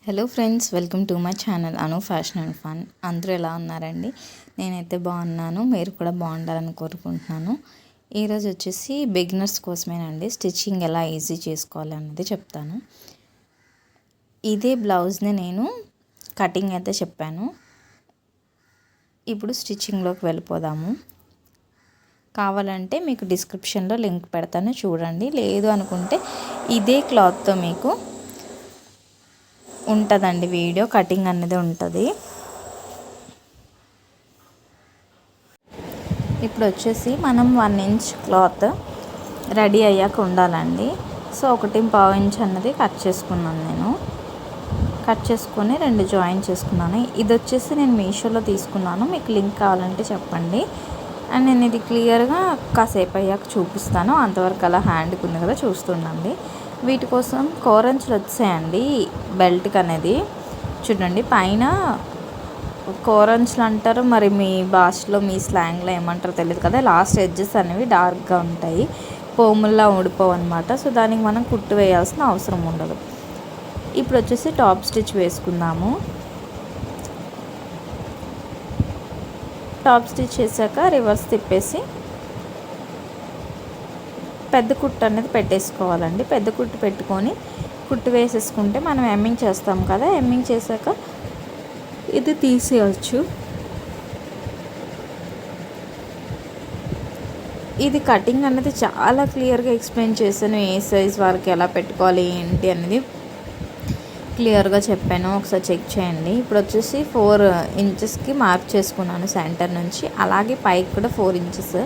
Hello friends, welcome to my channel Anu fashion and fun. అందరూ ఎలా ఉన్నారండి? నేనైతే బాగున్నాను, మీరు కూడా బాగుండాలని కోరుకుంటున్నాను. ఈరోజు వచ్చేసి బిగినర్స్ కోసమేనండి, స్టిచ్చింగ్ ఎలా ఈజీ చేసుకోవాలి అన్నది చెప్తాను. ఇదే బ్లౌజ్ని నేను కటింగ్ అయితే చెప్పాను. ఇప్పుడు స్టిచ్చింగ్లోకి వెళ్ళిపోదాము. కావాలంటే మీకు డిస్క్రిప్షన్లో లింక్ పెడతాను, చూడండి. లేదు అనుకుంటే ఇదే క్లాత్తో మీకు ఉంటుందండి వీడియో, కటింగ్ అనేది ఉంటుంది. ఇప్పుడు వచ్చేసి మనం 1 ఇంచ్ క్లాత్ రెడీ అయ్యాక ఉండాలండి. సో 1.5 ఇంచ్ అన్నది కట్ చేసుకున్నాను. నేను కట్ చేసుకొని 2 జాయిన్ చేసుకున్నాను. ఇది వచ్చేసి నేను మీషోలో తీసుకున్నాను, మీకు లింక్ కావాలంటే చెప్పండి. అండ్ నేను ఇది క్లియర్గా కాసేపు అయ్యాక చూపిస్తాను. అంతవరకు అలా హ్యాండ్కి ఉంది కదా, చూస్తుండండి. వీటి కోసం కోరంచులు వచ్చాయండి బెల్ట్కి అనేది. చూడండి, పైన కోరంచులు అంటారు, మరి మీ భాషలో మీ స్లాంగ్లో ఏమంటారో తెలియదు కదా. లాస్ట్ ఎడ్జెస్ అనేవి డార్క్గా ఉంటాయి, పోముల్లా ఊడిపోవు అనమాట. సో దానికి మనం కుట్టు వేయాల్సిన అవసరం ఉండదు. ఇప్పుడు వచ్చేసి టాప్ స్టిచ్ వేసుకుందాము. టాప్ స్టిచ్ చేశాక రివర్స్ తిప్పేసి పెద్ద కుట్టు అనేది పెట్టేసుకోవాలండి. పెద్ద కుట్టు పెట్టుకొని కుట్టు వేసేసుకుంటే మనం ఎమ్మింగ్ చేస్తాం కదా, ఎమ్మింగ్ చేశాక ఇది తీసేయచ్చు. ఇది కటింగ్ అనేది చాలా క్లియర్గా ఎక్స్ప్లెయిన్ చేశాను. ఏ సైజ్ వరకు ఎలా పెట్టుకోవాలి ఏంటి అనేది క్లియర్గా చెప్పాను, ఒకసారి చెక్ చేయండి. ఇప్పుడు వచ్చేసి 4 ఇంచెస్కి మార్క్ చేసుకున్నాను సెంటర్ నుంచి. అలాగే పైకి కూడా 4 ఇంచెస్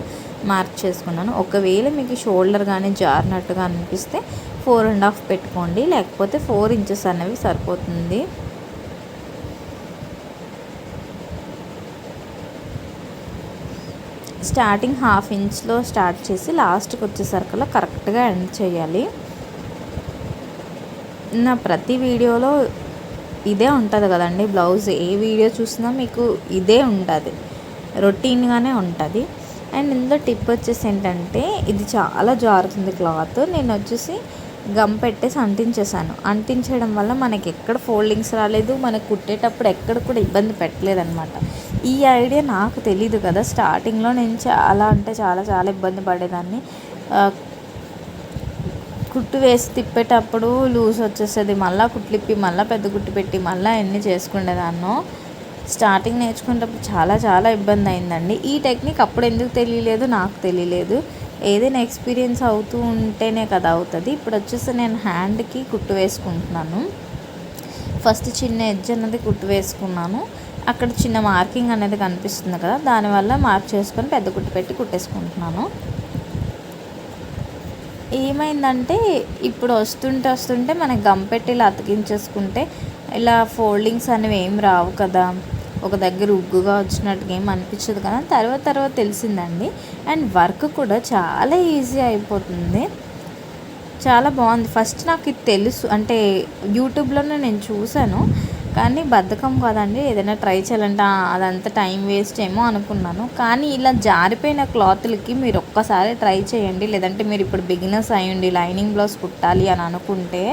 మార్క్ చేసుకున్నాను. ఒకవేళ మీకు షోల్డర్ కానీ జారినట్టుగా అనిపిస్తే 4.5 పెట్టుకోండి, లేకపోతే 4 ఇంచెస్ అనేవి సరిపోతుంది. స్టార్టింగ్ 1/2 ఇంచ్లో స్టార్ట్ చేసి లాస్ట్కి వచ్చేసరికల్లా కరెక్ట్గా ఎండ్ చేయాలి. నా ప్రతి వీడియోలో ఇదే ఉంటుంది కదండి. బ్లౌజ్ ఏ వీడియో చూసినా మీకు ఇదే ఉంటుంది, రొటీన్గానే ఉంటుంది. అండ్ ఇందులో టిప్ వచ్చేసి ఏంటంటే, ఇది చాలా జారుతుంది క్లాత్. నేను వచ్చేసి గమ్ పెట్టేసి అంటించేసాను. అంటించడం వల్ల మనకి ఎక్కడ ఫోల్డింగ్స్ రాలేదు, మనకు కుట్టేటప్పుడు ఎక్కడ కూడా ఇబ్బంది పెట్టలేదన్నమాట. ఈ ఐడియా నాకు తెలీదు కదా. స్టార్టింగ్లో నేను చాలా అంటే చాలా ఇబ్బంది పడేదాన్ని. కుట్టు వేసి తిప్పేటప్పుడు లూజ్ వచ్చేసేది, మళ్ళీ కుట్లిప్పి మళ్ళీ పెద్ద కుట్టు పెట్టి మళ్ళీ ఎన్ని చేసుకునేదాన్నో. స్టార్టింగ్ నేర్చుకునేటప్పుడు చాలా ఇబ్బంది అయిందండి. ఈ టెక్నిక్ అప్పుడు ఎందుకు తెలియలేదు నాకు తెలియలేదు. ఏదైనా ఎక్స్పీరియన్స్ అవుతూ ఉంటేనే కదా అవుతుంది. ఇప్పుడు వచ్చేసి నేను హ్యాండ్కి కుట్టు వేసుకుంటున్నాను. ఫస్ట్ చిన్న ఎడ్జ్ అన్నది కుట్టు వేసుకున్నాను. అక్కడ చిన్న మార్కింగ్ అనేది కనిపిస్తుంది కదా, దానివల్ల మార్క్ చేసుకొని పెద్ద కుట్టు పెట్టి కుట్టేసుకుంటున్నాను. ఏమైందంటే ఇప్పుడు వస్తుంటే మనకి గమ్ పెట్టి ఇలా అతికించేసుకుంటే ఇలా ఫోల్డింగ్స్ అనేవి ఏం రావు కదా, ఒక దగ్గర ఉగ్గుగా వచ్చినట్టుగా ఏం అనిపించదు కదా. తర్వాత తెలిసిందండి. అండ్ వర్క్ కూడా చాలా ఈజీ అయిపోతుంది, చాలా బాగుంది. ఫస్ట్ నాకు ఇది తెలుసు అంటే యూట్యూబ్లోనే నేను చూశాను, కానీ బద్ధకం కదండి, ఏదైనా ట్రై చేయాలంటే అదంతా టైం వేస్ట్ ఏమో అనుకున్నాను. కానీ ఇలా జారిపోయిన క్లాత్లకి మీరు ఒక్కసారి ట్రై చేయండి. లేదంటే మీరు ఇప్పుడు బిగినర్స్ అయ్యండి, లైనింగ్ బ్లౌజ్ కుట్టాలి అని అనుకుంటే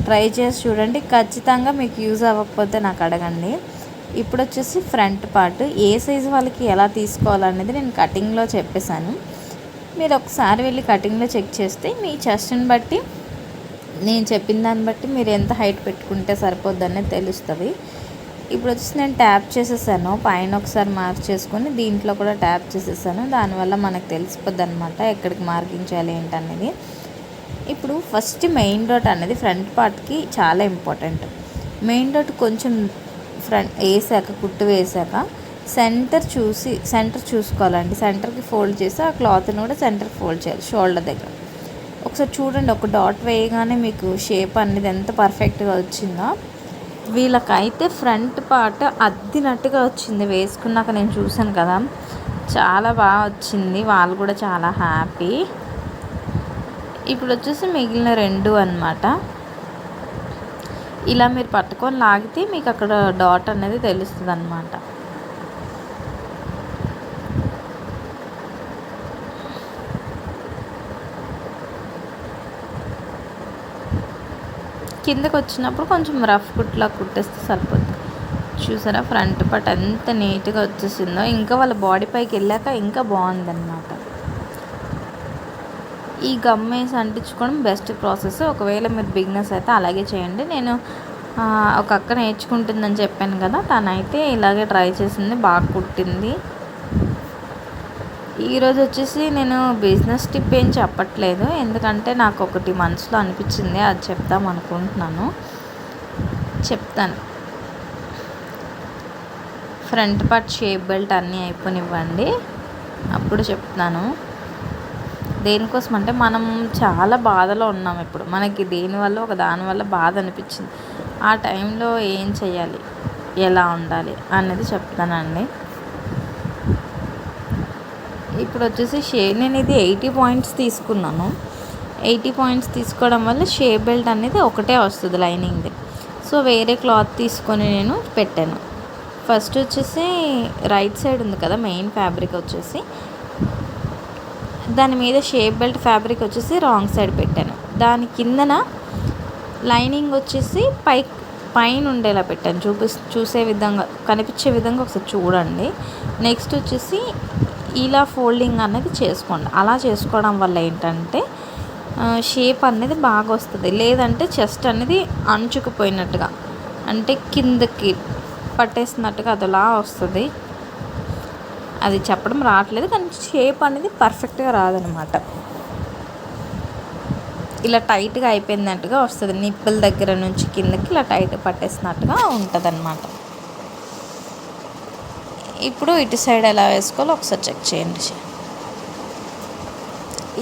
ట్రై చేసి చూడండి. ఖచ్చితంగా మీకు యూజ్ అవ్వకపోతే నాకు అడగండి. ఇప్పుడు వచ్చేసి ఫ్రంట్ పార్ట్ ఏ సైజు వాళ్ళకి ఎలా తీసుకోవాలనేది నేను కటింగ్లో చెప్పేశాను. మీరు ఒకసారి వెళ్ళి కటింగ్లో చెక్ చేస్తే మీ చెస్ట్ని బట్టి, నేను చెప్పిన దాన్ని బట్టి మీరు ఎంత హైట్ పెట్టుకుంటే సరిపోద్ది అనేది తెలుస్తుంది. ఇప్పుడు వచ్చేసి నేను ట్యాప్ చేసేసాను, పైన ఒకసారి మార్క్ చేసుకొని దీంట్లో కూడా ట్యాప్ చేసేసాను. దానివల్ల మనకు తెలిసిపోద్ది అనమాట ఎక్కడికి మార్కింగ్ చేయాలి ఏంటనేది. ఇప్పుడు ఫస్ట్ మెయిన్ డాట్ అనేది ఫ్రంట్ పార్ట్కి చాలా ఇంపార్టెంట్. మెయిన్ డాట్ కొంచెం ఫ్రంట్ వేసాక, కుట్టు వేసాక సెంటర్ చూసుకోవాలండి. సెంటర్కి ఫోల్డ్ చేసి ఆ క్లాత్ని కూడా సెంటర్కి ఫోల్డ్ చేయాలి షోల్డర్ దగ్గర. ఒకసారి చూడండి, ఒక డాట్ వేయగానే మీకు షేప్ అనేది ఎంత పర్ఫెక్ట్గా వచ్చిందో. వీళ్ళకైతే ఫ్రంట్ పార్ట్ అద్దినట్టుగా వచ్చింది వేసుకున్నాక, నేను చూసాను కదా, చాలా బాగా వచ్చింది. వాళ్ళు కూడా చాలా హ్యాపీ. ఇప్పుడు వచ్చేసి మిగిలిన 2 అన్నమాట. ఇలా మీరు పట్టుకొని లాగితే మీకు అక్కడ డాట్ అనేది తెలుస్తుంది అన్నమాట. కిందకి వచ్చినప్పుడు కొంచెం రఫ్ కుట్లా కుట్టేస్తే సరిపోతుంది. చూసారా ఫ్రంట్ పార్ట్ ఎంత నీట్గా వచ్చేసిందో. ఇంకా వాళ్ళ బాడీ పైకి వెళ్ళాక ఇంకా బాగుందన్నమాట. ఈ గమ్ వేసి అంటించుకోవడం బెస్ట్ ప్రాసెస్. ఒకవేళ మీరు బిగినర్స్ అయితే అలాగే చేయండి. నేను ఒక అక్క నేర్చుకుంటుందని చెప్పాను కదా, తనైతే ఇలాగే ట్రై చేసింది, బాగా కుట్టింది. ఈరోజు వచ్చేసి నేను బిజినెస్ టిప్ ఏం చెప్పట్లేదు, ఎందుకంటే నాకు ఒకటి మనసులో అనిపించింది, అది చెప్దాం అనుకుంటున్నాను. చెప్తాను. ఫ్రంట్ పార్ట్ షేప్ బెల్ట్ అన్నీ అయిపోనివ్వండి, అప్పుడు చెప్తాను. దేనికోసం అంటే మనం చాలా బాధలో ఉన్నాం ఇప్పుడు, మనకి దేనివల్ల ఒక దానివల్ల బాధ అనిపించింది. ఆ టైంలో ఏం చేయాలి, ఎలా ఉండాలి అనేది చెప్తానండి. ఇప్పుడు వచ్చేసి నేను ఇది 80 పాయింట్స్ తీసుకున్నాను. 80 పాయింట్స్ తీసుకోవడం వల్ల షేప్ బెల్ట్ అనేది ఒకటే వస్తుంది లైనింగ్ది. సో వేరే క్లాత్ తీసుకొని నేను పెట్టాను. ఫస్ట్ వచ్చేసి రైట్ సైడ్ ఉంది కదా మెయిన్ ఫ్యాబ్రిక్ వచ్చేసి, దాని మీద షేప్ బెల్ట్ ఫ్యాబ్రిక్ వచ్చేసి రాంగ్ సైడ్ పెట్టాను. దాని కిందన లైనింగ్ వచ్చేసి పైన ఉండేలా పెట్టాను. చూసే విధంగా కనిపించే విధంగా ఒకసారి చూడండి. నెక్స్ట్ వచ్చేసి ఇలా ఫోల్డింగ్ అనేది చేసుకోండి. అలా చేసుకోవడం వల్ల ఏంటంటే షేప్ అనేది బాగా వస్తుంది. లేదంటే చెస్ట్ అనేది అంచుకుపోయినట్టుగా, అంటే కిందకి పట్టేసినట్టుగా అదిలా వస్తుంది. అది చెప్పడం రావట్లేదు, కానీ షేప్ అనేది పర్ఫెక్ట్గా రాదనమాట. ఇలా టైట్గా అయిపోయినట్టుగా వస్తుంది. నిప్పుల దగ్గర నుంచి కిందకి ఇలా టైట్ పట్టేసినట్టుగా ఉంటుంది అన్నమాట. ఇప్పుడు ఇటు సైడ్ ఎలా వేసుకోవాలో ఒకసారి చెక్ చేయండి.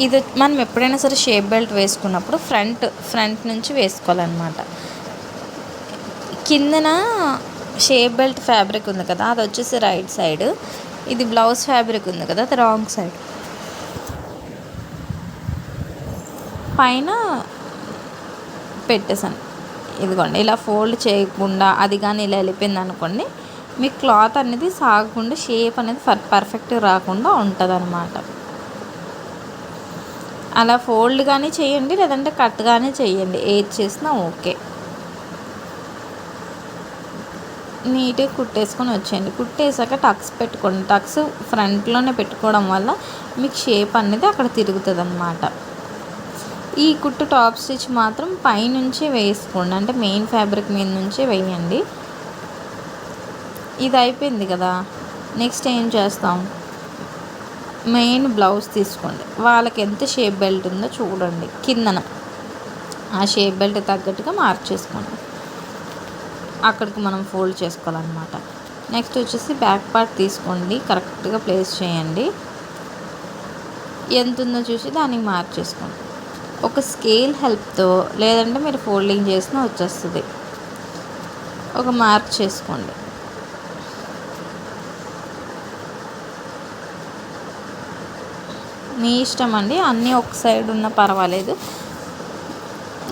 ఇది మనం ఎప్పుడైనా సరే షేప్ బెల్ట్ వేసుకున్నప్పుడు ఫ్రంట్ నుంచి వేసుకోవాలన్నమాట. కిందన షేప్ బెల్ట్ ఫ్యాబ్రిక్ ఉంది కదా, అది వచ్చేసి రైట్ సైడ్. ఇది బ్లౌజ్ ఫ్యాబ్రిక్ ఉంది కదా, అది రాంగ్ సైడ్. పైన పెట్టేసాను. ఇదిగోండి, ఇలా ఫోల్డ్ చేయకుండా అది కానీ ఇలా వెళ్ళిపోయింది అనుకోండి, మీ క్లాత్ అనేది సాగకుండా షేప్ అనేది పర్ఫెక్ట్గా రాకుండా ఉంటుంది అన్నమాట. అలా ఫోల్డ్ కానీ చేయండి, లేదంటే కట్ కానీ చేయండి, ఏది చేసినా ఓకే. నీట్గా కుట్టేసుకొని వచ్చేయండి. కుట్టేసాక టక్స్ పెట్టుకోండి. టక్స్ ఫ్రంట్లోనే పెట్టుకోవడం వల్ల మీకు షేప్ అనేది అక్కడ తిరుగుతుంది అన్నమాట. ఈ కుట్టు టాప్ స్టిచ్ మాత్రం పైనుంచి వేసుకోండి, అంటే మెయిన్ ఫ్యాబ్రిక్ మీద నుంచే వేయండి. ఇది అయిపోయింది కదా, నెక్స్ట్ ఏం చేస్తాం, మెయిన్ బ్లౌజ్ తీసుకోండి. వాళ్ళకి ఎంత షేప్ బెల్ట్ ఉందో చూడండి, కిందన ఆ షేప్ బెల్ట్ తగ్గట్టుగా మార్క్ చేసుకోండి. అక్కడికి మనం ఫోల్డ్ చేసుకోవాలన్నమాట. నెక్స్ట్ వచ్చేసి బ్యాక్ పార్ట్ తీసుకోండి, కరెక్ట్గా ప్లేస్ చేయండి. ఎంత ఉందో చూసి దానికి మార్క్ చేసుకోండి. ఒక స్కేల్ హెల్ప్తో లేదంటే మీరు ఫోల్డింగ్ చేసినా వచ్చేస్తుంది. ఒక మార్క్ చేసుకోండి. మీ ఇష్టం అండి, అన్నీ ఒక సైడ్ ఉన్నా పర్వాలేదు.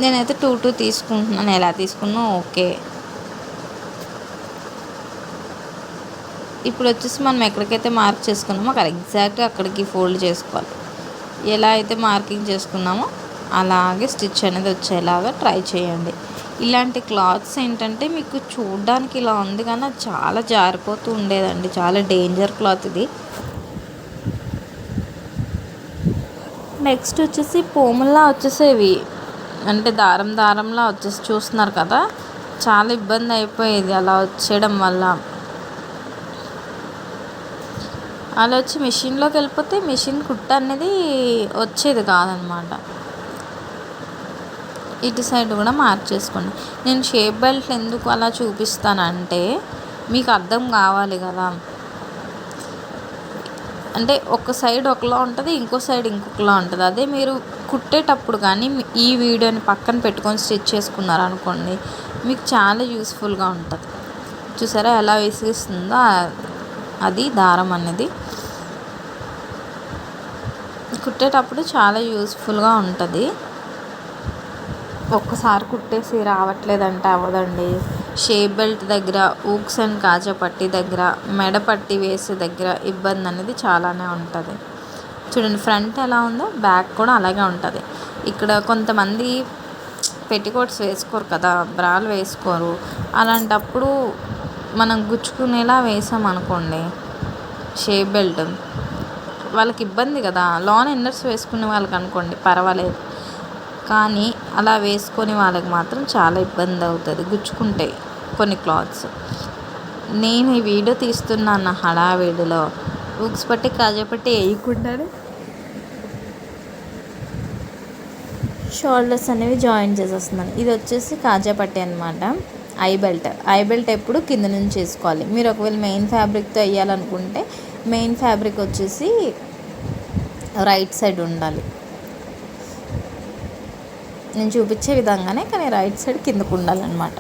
నేనైతే 2 తీసుకుంటున్నాను, ఎలా తీసుకున్నా ఓకే. ఇప్పుడు వచ్చేసి మనం ఎక్కడికైతే మార్క్ చేసుకున్నామో అక్కడ ఎగ్జాక్ట్గా అక్కడికి ఫోల్డ్ చేసుకోవాలి. ఎలా అయితే మార్కింగ్ చేసుకున్నామో అలాగే స్టిచ్ అనేది వచ్చేలాగా ట్రై చేయండి. ఇలాంటి క్లాత్స్ ఏంటంటే మీకు చూడడానికి ఇలా ఉంది కానీ అది చాలా జారిపోతూ ఉండేదండి, చాలా డేంజర్ క్లాత్ ఇది. నెక్స్ట్ వచ్చేసి పోముల్లా వచ్చేసేవి, అంటే దారంలా వచ్చేసి చూస్తున్నారు కదా, చాలా ఇబ్బంది అయిపోయేది అలా వచ్చేయడం వల్ల. అలా వచ్చి మిషన్లోకి వెళ్ళిపోతే మిషన్ కుట్ట అనేది వచ్చేది కాదనమాట. ఇటు సైడ్ కూడా మార్క్ చేసుకోండి. నేను షేప్ బెల్ట్ ఎందుకు అలా చూపిస్తానంటే మీకు అర్థం కావాలి కదా, అంటే ఒక సైడ్ ఒకలా ఉంటుంది, ఇంకో సైడ్ ఇంకొకలా ఉంటుంది. అదే మీరు కుట్టేటప్పుడు కానీ ఈ వీడియోని పక్కన పెట్టుకొని స్టిచ్ చేసుకున్నారు అనుకోండి, మీకు చాలా యూస్ఫుల్గా ఉంటుంది. చూసారా ఎలా విసిగిస్తుందో అది దారం అనేది, కుట్టేటప్పుడు చాలా యూస్ఫుల్గా ఉంటుంది. ఒక్కసారి కుట్టేసి రావట్లేదంటే అవ్వదండి. షేప్ బెల్ట్ దగ్గర, ఊక్స్ అండ్ కాజా పట్టి దగ్గర, మెడ పట్టి వేసే దగ్గర ఇబ్బంది అనేది చాలానే ఉంటుంది. చూడండి ఫ్రంట్ ఎలా ఉందో బ్యాక్ కూడా అలాగే ఉంటుంది. ఇక్కడ కొంతమంది పెట్టికోట్స్ వేసుకోరు కదా, బ్రాలు వేసుకోరు. అలాంటప్పుడు మనం గుచ్చుకునేలా వేసామనుకోండి షేప్ బెల్ట్, వాళ్ళకి ఇబ్బంది కదా. లాన్ ఇన్నర్స్ వేసుకునే వాళ్ళకి అనుకోండి పర్వాలేదు, కానీ అలా వేసుకొని వాళ్ళకి మాత్రం చాలా ఇబ్బంది అవుతుంది, గుచ్చుకుంటాయి కొన్ని క్లాత్స్. నేను ఈ వీడియో తీస్తున్నాను హడావిడిలో, హుక్స్ పట్టి కాజాపట్టి వేయకుండానే షోల్డర్స్ అనేవి జాయిన్ చేసేస్తున్నాను. ఇది వచ్చేసి కాజాపట్టి అనమాట. ఐ బెల్ట్ ఎప్పుడు కింద నుంచి వేసుకోవాలి. మీరు ఒకవేళ మెయిన్ ఫ్యాబ్రిక్తో వేయాలనుకుంటే మెయిన్ ఫ్యాబ్రిక్ వచ్చేసి రైట్ సైడ్ ఉండాలి, నేను చూపించే విధంగానే, కానీ రైట్ సైడ్ కిందకు ఉండాలన్నమాట.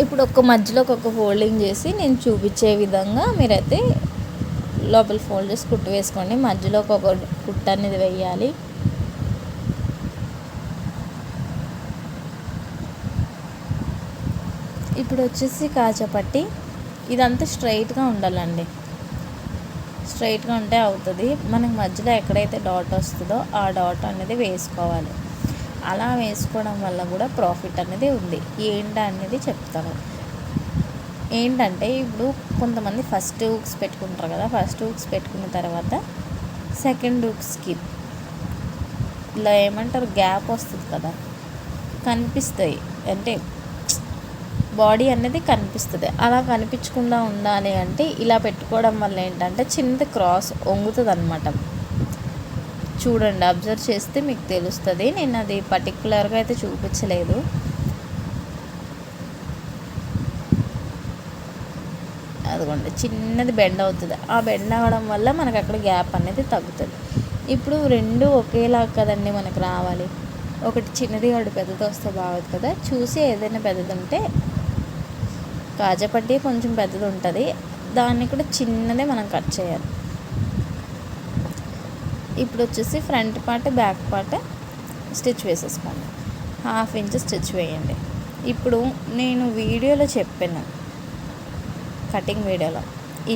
ఇప్పుడు ఒక మధ్యలో ఒక ఫోల్డింగ్ చేసి నేను చూపించే విధంగా మీరైతే లోపల ఫోల్డ్ చేసి కుట్టు వేసుకోండి. మధ్యలో ఒక కుట్టు అనేది వేయాలి. ఇప్పుడు వచ్చేసి కాజాపట్టి ఇదంతా స్ట్రైట్గా ఉండాలండి, స్ట్రైట్గా ఉంటే అవుతుంది. మనకి మధ్యలో ఎక్కడైతే డాట్ వస్తుందో ఆ డాట్ అనేది వేసుకోవాలి. అలా వేసుకోవడం వల్ల కూడా ప్రాఫిట్ అనేది ఉంది. ఏంటి అనేది చెప్తాను. ఏంటంటే ఇప్పుడు కొంతమంది ఫస్ట్ హుక్స్ పెట్టుకుంటారు కదా, ఫస్ట్ హుక్స్ పెట్టుకున్న తర్వాత సెకండ్ హుక్స్కి ఇలా ఏమంటారు గ్యాప్ వస్తుంది కదా, కనిపిస్తాయి, అంటే బాడీ అనేది కనిపిస్తుంది. అలా కనిపించకుండా ఉండాలి అంటే ఇలా పెట్టుకోవడం వల్ల ఏంటంటే చిన్నది క్రాస్ వంగుతుంది అనమాట. చూడండి, అబ్జర్వ్ చేస్తే మీకు తెలుస్తుంది. నేను అది పర్టికులర్గా అయితే చూపించలేదు. అదిగోండి చిన్నది బెండ్ అవుతుంది. ఆ బెండ్ అవ్వడం వల్ల మనకు అక్కడ గ్యాప్ అనేది తగ్గుతుంది. ఇప్పుడు రెండు ఒకేలా కదండి మనకు రావాలి. ఒకటి చిన్నది ఒకటి పెద్దది వస్తే బాగోదు కదా. చూసి ఏదైనా పెద్దది ఉంటే, కాజాపట్టి కొంచెం పెద్దది ఉంటుంది, దాన్ని కూడా చిన్నదే మనం కట్ చేయాలి. ఇప్పుడు వచ్చేసి front part back part stitch వేసేసుకోండి. 1/2 ఇంచ్ స్టిచ్ వేయండి. ఇప్పుడు నేను వీడియోలో చెప్పాను, కటింగ్ వీడియోలో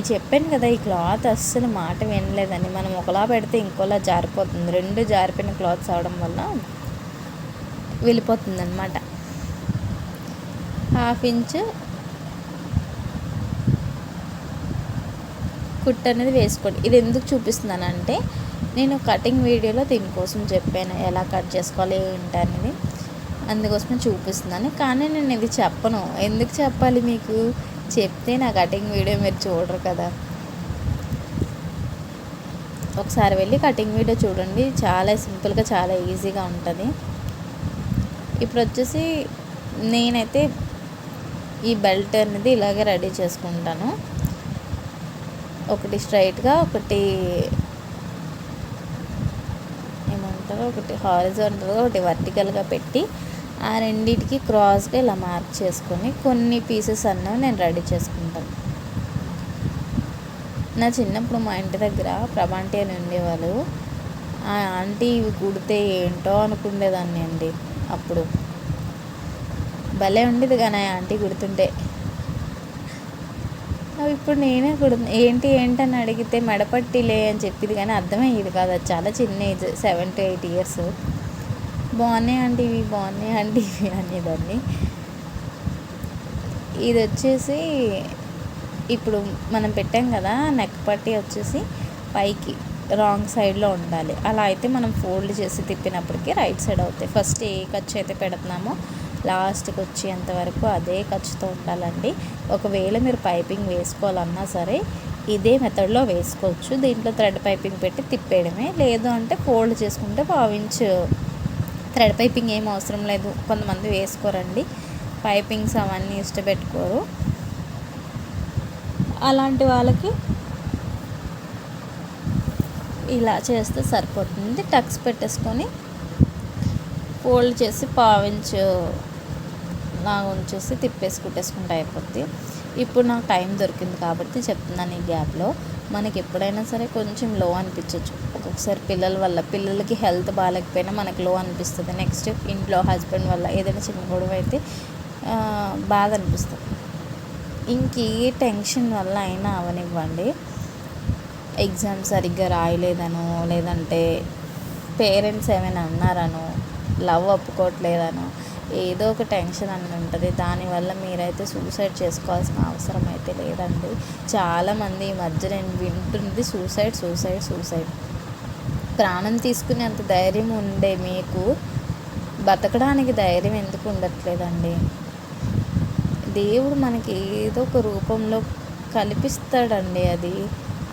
చెప్పాను కదా, ఈ క్లాత్ అస్సలు మాట వినలేదని. మనం ఒకలా పెడితే ఇంకోలా జారిపోతుంది. రెండు జారిపోయిన క్లాత్స్ అవడం వల్ల వెళ్ళిపోతుంది అనమాట. 1/2 ఇంచ్ కుట్ అనేది వేసుకోండి. ఇది ఎందుకు చూపిస్తున్నానంటే నేను కటింగ్ వీడియోలో దీనికోసం చెప్పాను, ఎలా కట్ చేసుకోవాలి ఏంటి అనేది, అందుకోసమే చూపిస్తున్నాను. కానీ నేను ఇది చెప్పను. ఎందుకు చెప్పాలి మీకు? చెప్తే నా కటింగ్ వీడియో మీరు చూడరు కదా. ఒకసారి వెళ్ళి కటింగ్ వీడియో చూడండి, చాలా సింపుల్గా చాలా ఈజీగా ఉంటుంది. ఇప్పుడు వచ్చేసి నేనైతే ఈ బెల్ట్ అనేది ఇలాగే రెడీ చేసుకుంటాను. ఒకటి స్ట్రైట్గా, ఒకటి ఏమంటారు, ఒకటి హారిజాంటల్గా, ఒకటి వర్టికల్గా పెట్టి ఆ రెండింటికి క్రాస్గా ఇలా మార్క్ చేసుకొని కొన్ని పీసెస్ అన్నవి నేను రెడీ చేసుకుంటాను. నా చిన్నప్పుడు మా ఇంటి దగ్గర ప్రభాంటీ అని ఉండేవాళ్ళు. ఆ ఆంటీ ఇవి కుడితే ఏంటో అనుకునేదాన్ని అండి. అప్పుడు భలే ఉండేది కానీ ఆ ఆంటీ కుడుతుంటే. అవి ఇప్పుడు నేనే ఏంటి అని అడిగితే మెడపట్టిలే అని చెప్పింది, కానీ అర్థమయ్యేది కాదు. అది చాలా చిన్న ఏజ్, 7 to 8 years. బాగున్నాయి అంటే ఇవి, బాగున్నాయి అంటే ఇవి అనేదాన్ని. ఇది వచ్చేసి ఇప్పుడు మనం పెట్టాం కదా, నెక్ పట్టి వచ్చేసి పైకి రాంగ్ సైడ్లో ఉండాలి. అలా అయితే మనం ఫోల్డ్ చేసి తిప్పినప్పటికీ రైట్ సైడ్ అవుతాయి. ఫస్ట్ ఏ ఖర్చు అయితే పెడుతున్నామో లాస్ట్కి వచ్చేంతవరకు అదే ఖర్చుతో ఉండాలండి. ఒకవేళ మీరు పైపింగ్ వేసుకోవాలన్నా సరే ఇదే మెథడ్లో వేసుకోవచ్చు. దీంట్లో థ్రెడ్ పైపింగ్ పెట్టి తిప్పేయడమే. లేదు అంటే ఫోల్డ్ చేసుకుంటే 1/2 ఇంచ్ థ్రెడ్ పైపింగ్ ఏం అవసరం లేదు. కొంతమంది వేసుకోరండి, పైపింగ్స్ అవన్నీ ఇష్టపెట్టుకోరు. అలాంటి వాళ్ళకి ఇలా చేస్తే సరిపోతుంది. టక్స్ పెట్టేసుకొని ఫోల్డ్ చేసి 1/2 ఇంచ్ లాగా ఉంచేసి తిప్పేసి కుట్టేసుకుంటే అయిపోద్ది. ఇప్పుడు నాకు టైం దొరికింది కాబట్టి చెప్తున్నాను. ఈ గ్యాప్లో మనకి ఎప్పుడైనా సరే కొంచెం లో అనిపించవచ్చు. ఒక్కొక్కసారి పిల్లల వల్ల, పిల్లలకి హెల్త్ బాగాలేకపోయినా మనకు లో అనిపిస్తుంది. నెక్స్ట్ ఇంట్లో హస్బెండ్ వల్ల ఏదైనా చిన్న గొడవ అయితే బాధ అనిపిస్తుంది. ఇంకే టెన్షన్ వల్ల అయినా అవనివ్వండి, ఎగ్జామ్ సరిగ్గా రాయలేదనో, లేదంటే పేరెంట్స్ ఏమైనా అన్నారనో, లవ్ ఒప్పుకోవట్లేదనో ఏదో ఒక టెన్షన్ అని ఉంటుంది. దానివల్ల మీరైతే సూసైడ్ చేసుకోవాల్సిన అవసరం అయితే లేదండి. చాలామంది ఈ మధ్య నేను వింటుంది సూసైడ్. ప్రాణం తీసుకునేంత ధైర్యం ఉండే మీకు బతకడానికి ధైర్యం ఎందుకు ఉండట్లేదండి? దేవుడు మనకి ఏదో ఒక రూపంలో కల్పిస్తాడండి. అది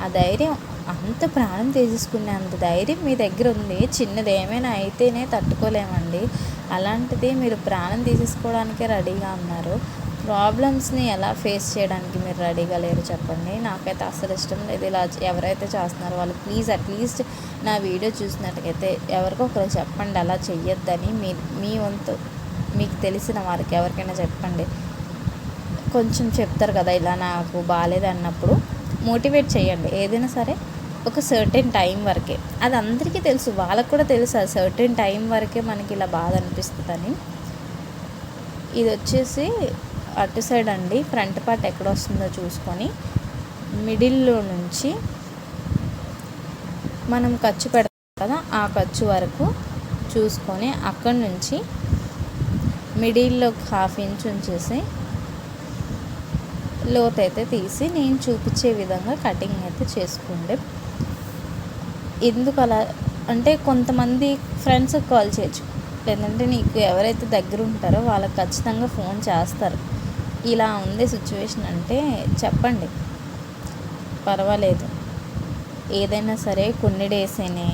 ఆ ధైర్యం, అంత ప్రాణం తీసేసుకునే అంత ధైర్యం మీ దగ్గర ఉంది. చిన్నది ఏమైనా అయితేనే తట్టుకోలేమండి. అలాంటిది మీరు ప్రాణం తీసేసుకోవడానికే రెడీగా ఉన్నారు. ప్రాబ్లమ్స్ని ఎలా ఫేస్ చేయడానికి మీరు రెడీగా లేరు చెప్పండి? నాకైతే అస్సలు ఇష్టం లేదు ఇలా. ఎవరైతే చేస్తున్నారో వాళ్ళు ప్లీజ్ అట్లీస్ట్ నా వీడియో చూసినట్టుకైతే ఎవరికో ఒకరు చెప్పండి అలా చెయ్యొద్దని. మీ వంతు మీకు తెలిసిన వారికి ఎవరికైనా చెప్పండి. కొంచెం చెప్తారు కదా ఇలా నాకు బాగాలేదు అన్నప్పుడు మోటివేట్ చేయండి. ఏదైనా సరే ఒక సర్టెన్ టైం వరకే, అది అందరికీ తెలుసు, వాళ్ళకు కూడా తెలుసు ఆ సర్టెన్ టైం వరకే మనకి ఇలా బాధ అనిపిస్తుందని. ఇది వచ్చేసి అటు సైడ్ అండి, ఫ్రంట్ పార్ట్ ఎక్కడ వస్తుందో చూసుకొని మిడిల్లో నుంచి మనం ఖర్చు పెడతాం కదా, ఆ ఖర్చు వరకు చూసుకొని అక్కడి నుంచి మిడిల్లో 1/2 ఇంచ్ ఉంచేసి లోత్ అయితే తీసి నేను చూపించే విధంగా కటింగ్ అయితే చేసుకోండి. ఎందుకు అలా అంటే కొంతమంది ఫ్రెండ్స్కి కాల్ చేయొచ్చు, లేదంటే నీకు ఎవరైతే దగ్గర ఉంటారో వాళ్ళకి ఖచ్చితంగా ఫోన్ చేస్తారు. ఇలా ఉంది సిచ్యువేషన్ అంటే చెప్పండి, పర్వాలేదు. ఏదైనా సరే కొన్ని డేసేనే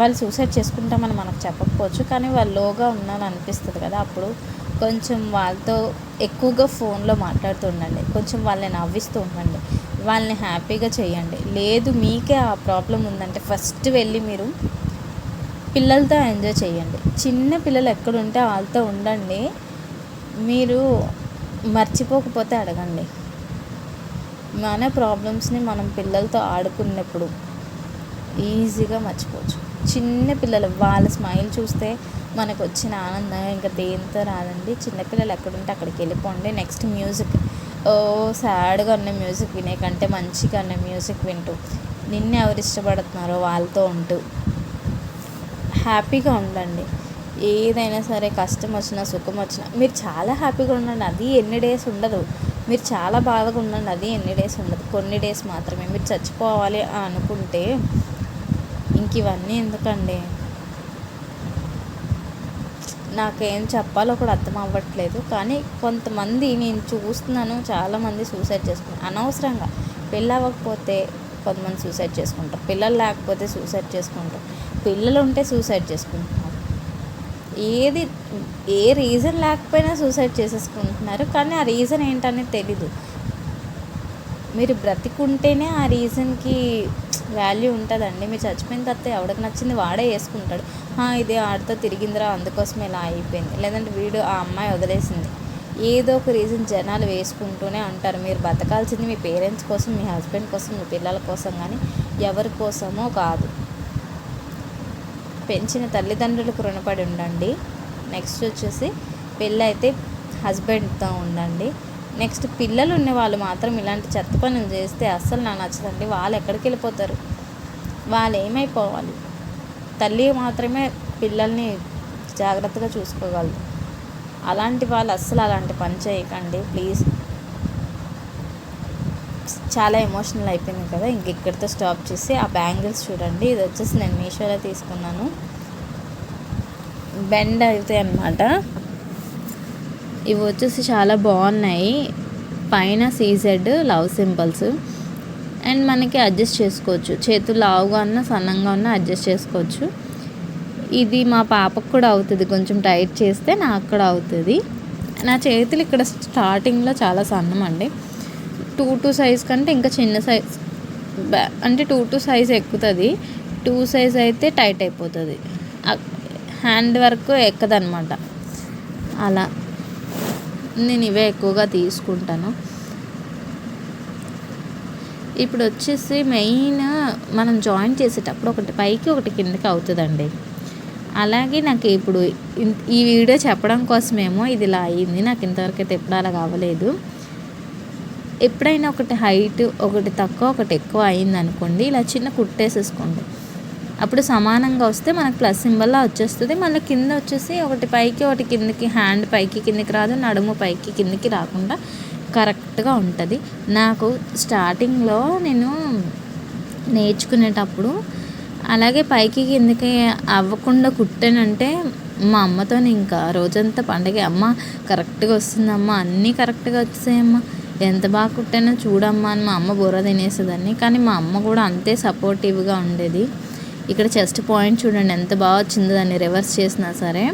వాళ్ళు సూసైడ్ చేసుకుంటామని మనకు చెప్పకపోవచ్చు, కానీ వాళ్ళు లోగా ఉన్నారని అనిపిస్తుంది కదా, అప్పుడు కొంచెం వాళ్ళతో ఎక్కువగా ఫోన్లో మాట్లాడుతూ ఉండండి. కొంచెం వాళ్ళని నవ్విస్తూ ఉండండి. వాళ్ళని హ్యాపీగా చేయండి. లేదు మీకే ఆ ప్రాబ్లం ఉందంటే ఫస్ట్ వెళ్ళి మీరు పిల్లలతో ఎంజాయ్ చేయండి. చిన్న పిల్లలు ఎక్కడుంటే వాళ్ళతో ఉండండి. మీరు మర్చిపోకపోతే అడగండి. మన ప్రాబ్లమ్స్ని మనం పిల్లలతో ఆడుకున్నప్పుడు ఈజీగా మర్చిపోవచ్చు. చిన్న పిల్లలు వాళ్ళ స్మైల్ చూస్తే మనకు వచ్చిన ఆనందం ఇంకా దేంతో రాదండి. చిన్నపిల్లలు ఎక్కడుంటే అక్కడికి వెళ్ళిపోండి. నెక్స్ట్ మ్యూజిక్, సాడ్గా ఉన్న మ్యూజిక్ వినే కంటే మంచిగా ఉన్న మ్యూజిక్ వింటూ నిన్ను ఎవరు ఇష్టపడుతున్నారో వాళ్ళతో ఉంటూ హ్యాపీగా ఉండండి. ఏదైనా సరే కష్టం వచ్చినా సుఖం వచ్చినా మీరు చాలా హ్యాపీగా ఉండండి. అది ఎన్ని డేస్ ఉండదు. మీరు చాలా బాధగా ఉండండి, అది ఎన్ని డేస్ ఉండదు, కొన్ని డేస్ మాత్రమే. మీరు చచ్చిపోవాలి అనుకుంటే ఇంక ఇవన్నీ ఎందుకండి? నాకేం చెప్పాలో కూడా అర్థం అవ్వట్లేదు. కానీ కొంతమంది నేను చూస్తున్నాను, చాలామంది సూసైడ్ చేసుకుంటారు అనవసరంగా. పెళ్ళి అవ్వకపోతే కొంతమంది సూసైడ్ చేసుకుంటారు, పిల్లలు లేకపోతే సూసైడ్ చేసుకుంటారు, పిల్లలు ఉంటే సూసైడ్ చేసుకుంటున్నారు. ఏ రీజన్ లేకపోయినా సూసైడ్ చేసేసుకుంటున్నారు. కానీ ఆ రీజన్ ఏంటనేది తెలీదు. మీరు బ్రతికుంటేనే ఆ రీజన్కి వాల్యూ ఉంటుందండి. మీరు చచ్చిపోయిన తర్వాత ఎవరికి నచ్చింది వాడే వేసుకుంటాడు. ఇది ఆడితో తిరిగిందిరా అందుకోసం ఇలా అయిపోయింది, లేదంటే వీడు ఆ అమ్మాయి వదిలేసింది, ఏదో ఒక రీజన్ జనాలు వేసుకుంటూనే ఉంటారు. మీరు బతకాల్సింది మీ పేరెంట్స్ కోసం, మీ హస్బెండ్ కోసం, మీ పిల్లల కోసం, కానీ ఎవరి కోసమో కాదు. పెంచిన తల్లిదండ్రులకు రుణపడి ఉండండి. నెక్స్ట్ వచ్చేసి పెళ్ళి అయితే హస్బెండ్తో ఉండండి. నెక్స్ట్ పిల్లలు ఉన్న వాళ్ళు మాత్రం ఇలాంటి చెత్త పనులు చేస్తే అస్సలు నాకు నచ్చదండి. వాళ్ళు ఎక్కడికి వెళ్ళిపోతారు? వాళ్ళు ఏమైపోవాలి? తల్లి మాత్రమే పిల్లల్ని జాగ్రత్తగా చూసుకోగలరు. అలాంటి వాళ్ళు అస్సలు అలాంటి పని చేయకండి ప్లీజ్. చాలా ఎమోషనల్ అయిపోయింది కదా, ఇంక ఇక్కడితో స్టాప్ చేసి ఆ బ్యాంగిల్స్ చూడండి. ఇది వచ్చేసి నేను మీషోలో తీసుకున్నాను. బెండ్ అవుతాయి అన్నమాట. ఇవి వచ్చేసి చాలా బాగున్నాయి. పైన సీజెడ్ లవ్ సింబల్స్, అండ్ మనకి అడ్జస్ట్ చేసుకోవచ్చు. చేతులు లావుగా ఉన్నా సన్నంగా ఉన్నా అడ్జస్ట్ చేసుకోవచ్చు. ఇది మా పాపకు కూడా అవుతుంది, కొంచెం టైట్ చేస్తే నాకు కూడా అవుతుంది. నా చేతులు ఇక్కడ స్టార్టింగ్లో చాలా సన్నం అండి. 2 సైజ్ కంటే ఇంకా చిన్న సైజ్ అంటే 2 సైజ్ ఎక్కుతుంది. 2 సైజ్ అయితే టైట్ అయిపోతుంది, హ్యాండ్ వర్క్ ఎక్కదనమాట. అలా నేను ఇవే ఎక్కువగా తీసుకుంటాను. ఇప్పుడు వచ్చేసి మెయిన్ మనం జాయిన్ చేసేటప్పుడు ఒకటి పైకి ఒకటి కిందకి అవుతుందండి. అలాగే నాకు ఇప్పుడు ఈ వీడియో చెప్పడం కోసమేమో ఇది ఇలా అయ్యింది. నాకు ఇంతవరకు అయితే ఎప్పుడు అలా అవ్వలేదు. ఎప్పుడైనా ఒకటి హైట్ ఒకటి తక్కువ ఒకటి ఎక్కువ అయింది అనుకోండి, ఇలా చిన్న కుట్టేసేసుకోండి. అప్పుడు సమానంగా వస్తే మనకు ప్లస్ సింబల్లా వచ్చేస్తుంది. మళ్ళీ కింద వచ్చేసి ఒకటి పైకి ఒకటి కిందకి, హ్యాండ్ పైకి కిందకి రాదు, నడుము పైకి కిందకి రాకుండా కరెక్ట్గా ఉంటుంది. నాకు స్టార్టింగ్లో నేను నేర్చుకునేటప్పుడు అలాగే పైకి కిందకి అవ్వకుండా కుట్టానంటే మా అమ్మతో ఇంకా రోజంతా పండగ, అమ్మ కరెక్ట్గా వస్తుందమ్మా, అన్నీ కరెక్ట్గా వచ్చాయమ్మా, ఎంత బాగా కుట్టానో చూడమ్మా అని మా అమ్మ బుర్ర తినేసేదాన్ని. కానీ మా అమ్మ కూడా అంతే సపోర్టివ్గా ఉండేది. ఇక్కడ చెస్ట్ పాయింట్ చూడండి ఎంత బాగా వచ్చిందో, దాన్ని రివర్స్ చేసినా సరే.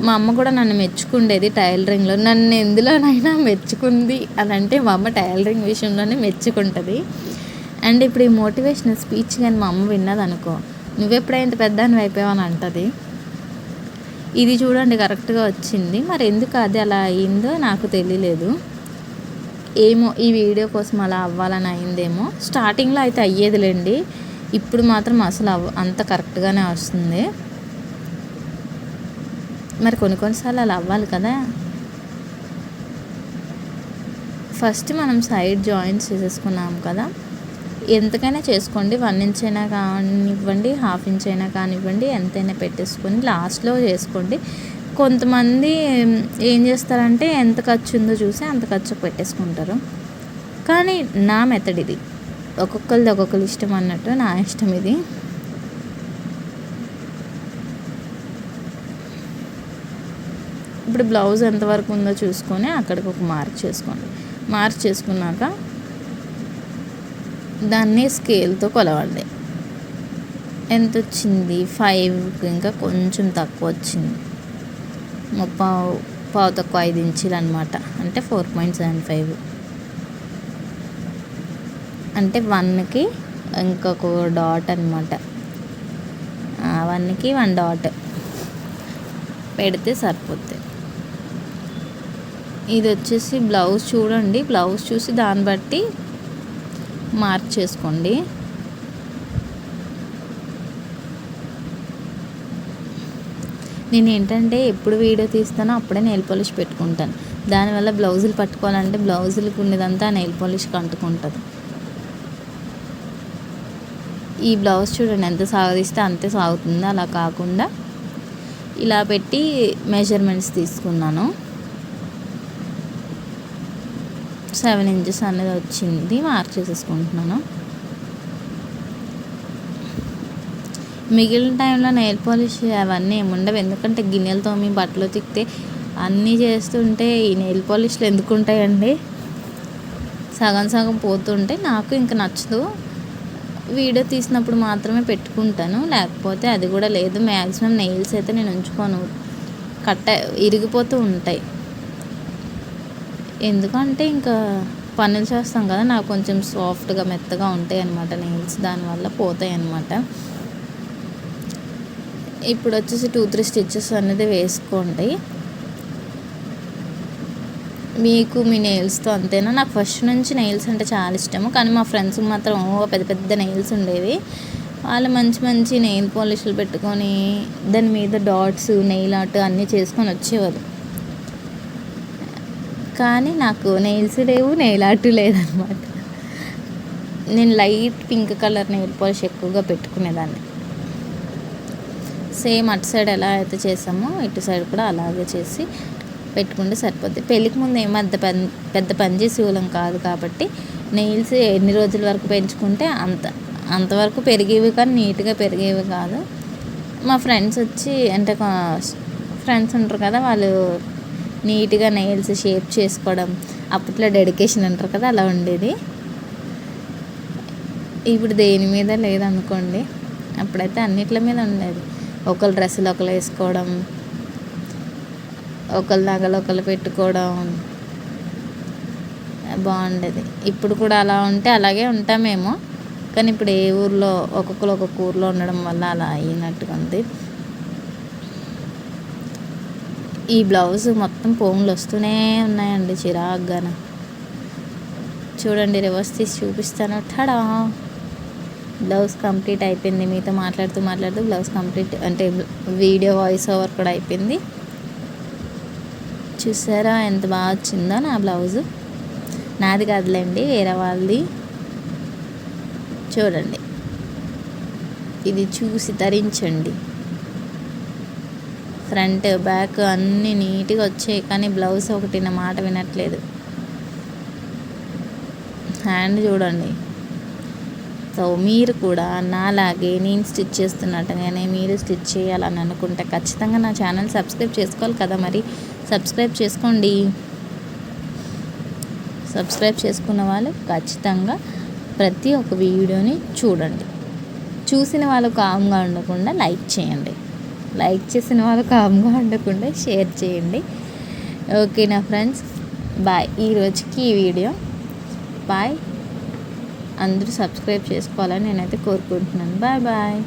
మా అమ్మ కూడా నన్ను మెచ్చుకుండేది టైలరింగ్లో. నన్ను ఎందులోనైనా మెచ్చుకుంది అని అంటే మా అమ్మ టైలరింగ్ విషయంలోనే మెచ్చుకుంటుంది. అండ్ ఇప్పుడు ఈ మోటివేషనల్ స్పీచ్ కానీ మా అమ్మ విన్నదనుకో, నువ్వెప్పుడైనా ఇంత పెద్దాన్ని అయిపోయావని అంటుంది. ఇది చూడండి కరెక్ట్గా వచ్చింది. మరి ఎందుకు అది అలా అయిందో నాకు తెలియలేదు. ఏమో ఈ వీడియో కోసం అలా అవ్వాలని అయిందేమో. స్టార్టింగ్లో అయితే అయ్యేదిలేండి, ఇప్పుడు మాత్రం అసలు అంత కరెక్ట్గానే వస్తుంది. మరి కొన్నిసార్లు అలా అవ్వాలి కదా. ఫస్ట్ మనం సైడ్ జాయింట్స్ చేసేసుకున్నాం కదా, ఎంతకైనా చేసుకోండి. 1 ఇంచ్ అయినా కానివ్వండి, 1/2 ఇంచ్ అయినా కానివ్వండి, ఎంతైనా పెట్టేసుకొని లాస్ట్లో చేసుకోండి. కొంతమంది ఏం చేస్తారంటే ఎంత ఖర్చు ఉందో చూసి అంత ఖర్చు పెట్టేసుకుంటారు. కానీ నా మెథడ్ ఇది. ఒక్కొక్కరిది ఒక్కొక్కరి ఇష్టం అన్నట్టు నా ఇష్టం ఇది. ఇప్పుడు బ్లౌజ్ ఎంతవరకు ఉందో చూసుకొని అక్కడికి ఒక మార్క్ చేసుకోండి. మార్క్ చేసుకున్నాక దాన్ని స్కేల్తో కొలవండి. ఎంత వచ్చింది? 5కి ఇంకా కొంచెం తక్కువ వచ్చింది. పావు తక్కువ 5 ఇంచులు అనమాట. అంటే 4.75. అంటే 1కి ఇంకొక డాట్ అనమాట. 1కి 1 డాట్ పెడితే సరిపోతుంది. ఇది వచ్చేసి బ్లౌజ్ చూడండి. బ్లౌజ్ చూసి దాన్ని బట్టి మార్క్ చేసుకోండి. నేను ఏంటంటే ఎప్పుడు వీడియో తీస్తానో అప్పుడే నెయిల్ పాలిష్ పెట్టుకుంటాను. దానివల్ల బ్లౌజులు పట్టుకోవాలంటే బ్లౌజులకు ఉన్నదంతా నెయిల్ పాలిష్కి అంటుకుంటుంది. ఈ బ్లౌజ్ చూడండి ఎంత సాగదీస్తే అంతే సాగుతుంది. అలా కాకుండా ఇలా పెట్టి మెజర్మెంట్స్ తీసుకున్నాను. 7 ఇంచెస్ అనేది వచ్చింది. మార్క్ చేసేసుకుంటున్నాను. మిగిలిన టైంలో నెయిల్ పాలిష్ అవన్నీ ఏముండవు. ఎందుకంటే గిన్నెలతో మీ బట్టలు తిక్కితే అన్నీ చేస్తుంటే ఈ నెయిల్ పాలిష్లు ఎందుకు ఉంటాయండి? సగం సగం పోతుంటే నాకు ఇంకా నచ్చదు. వీడియో తీసినప్పుడు మాత్రమే పెట్టుకుంటాను, లేకపోతే అది కూడా లేదు. మ్యాక్సిమం నెయిల్స్ అయితే నేను ఉంచుకోను, ఇరిగిపోతూ ఉంటాయి. ఎందుకంటే ఇంకా పనులు చేస్తాం కదా, నాకు కొంచెం సాఫ్ట్గా మెత్తగా ఉంటాయి అన్నమాట నెయిల్స్, దానివల్ల పోతాయి అన్నమాట. ఇప్పుడు వచ్చేసి 2-3 స్టిచ్చెస్ అనేది వేసుకోండి. మీకు మీ నెయిల్స్తో అంతేనా? నాకు ఫస్ట్ నుంచి నెయిల్స్ అంటే చాలా ఇష్టము. కానీ మా ఫ్రెండ్స్కి మాత్రం పెద్ద పెద్ద నెయిల్స్ ఉండేవి. వాళ్ళు మంచి మంచి నెయిల్ పాలిష్లు పెట్టుకొని దాని మీద డాట్స్, నెయిల్ ఆర్ట్ అన్నీ చేసుకొని వచ్చేవారు. కానీ నాకు నెయిల్స్ లేవు, నెయిల్ ఆర్ట్ లేదనమాట. నేను light pink colour nail polish ఎక్కువగా పెట్టుకునేదాన్ని. సేమ్ అటు సైడ్ ఎలా అయితే చేసామో ఇటు సైడ్ కూడా అలాగే చేసి పెట్టుకుంటే సరిపోద్ది. పెళ్ళికి ముందు ఏమంత పెద్ద పని చేసి వాళ్ళం కాదు కాబట్టి నెయిల్స్ ఎన్ని రోజుల వరకు పెంచుకుంటే అంతవరకు పెరిగేవి, కానీ నీట్గా పెరిగేవి కాదు. మా ఫ్రెండ్స్ వచ్చి అంటే ఫ్రెండ్స్ ఉంటారు కదా, వాళ్ళు నీట్గా నెయిల్స్ షేప్ చేసుకోవడం, అప్పట్లో డెడికేషన్ అంటారు కదా, అలా ఉండేది. ఇప్పుడు దేని మీద లేదనుకోండి. అప్పుడైతే అన్నిట్ల మీద ఉండేది. ఒకళ్ళ డ్రెస్సులు ఒకళ్ళు వేసుకోవడం, ఒకళ్ళ నగలు ఒకళ్ళు పెట్టుకోవడం బాగుండేది. ఇప్పుడు కూడా అలా ఉంటే అలాగే ఉంటామేమో, కానీ ఇప్పుడు ఏ ఊర్లో ఒక్కొక్కరు ఒక్కొక్క ఊర్లో ఉండడం వల్ల అలా అయినట్టుగా ఉంది. ఈ బ్లౌజ్ మొత్తం పోగులు వస్తూనే ఉన్నాయండి చిరాగ్గాన. చూడండి రివర్స్ తీసి చూపిస్తాను. టడా, బ్లౌజ్ కంప్లీట్ అయిపోయింది. మీతో మాట్లాడుతూ బ్లౌజ్ కంప్లీట్ అంటే వీడియో వాయిస్ ఓవర్ కూడా అయిపోయింది. చూసారా ఎంత బాగా వచ్చిందో నా బ్లౌజు. నాది కాదులేండి, వేరే వాళ్ళది. చూడండి ఇది చూసి ధరించండి. ఫ్రంట్ బ్యాక్ అన్నీ నీట్గా వచ్చాయి, కానీ బ్లౌజ్ ఒకటి నా మాట వినట్లేదు. హ్యాండ్ చూడండి. సో మీరు కూడా నాలాగే నేను స్టిచ్ చేస్తున్నట్టుగానే మీరు స్టిచ్ చేయాలని అనుకుంటే ఖచ్చితంగా నా ఛానల్ సబ్స్క్రైబ్ చేసుకోవాలి కదా, మరి సబ్స్క్రైబ్ చేసుకోండి. సబ్స్క్రైబ్ చేసుకున్న వాళ్ళు ఖచ్చితంగా ప్రతి ఒక్క వీడియోని చూడండి. చూసిన వాళ్ళు కామ్గా ఉండకుండా లైక్ చేయండి. లైక్ చేసిన వాళ్ళు కామ్గా ఉండకుండా షేర్ చేయండి. ఓకేనా ఫ్రెండ్స్, బాయ్. ఈరోజుకి ఈ వీడియో బాయ్. అందరూ సబ్స్క్రైబ్ చేసుకోవాలని నేనైతే కోరుకుంటున్నాను. Bye bye.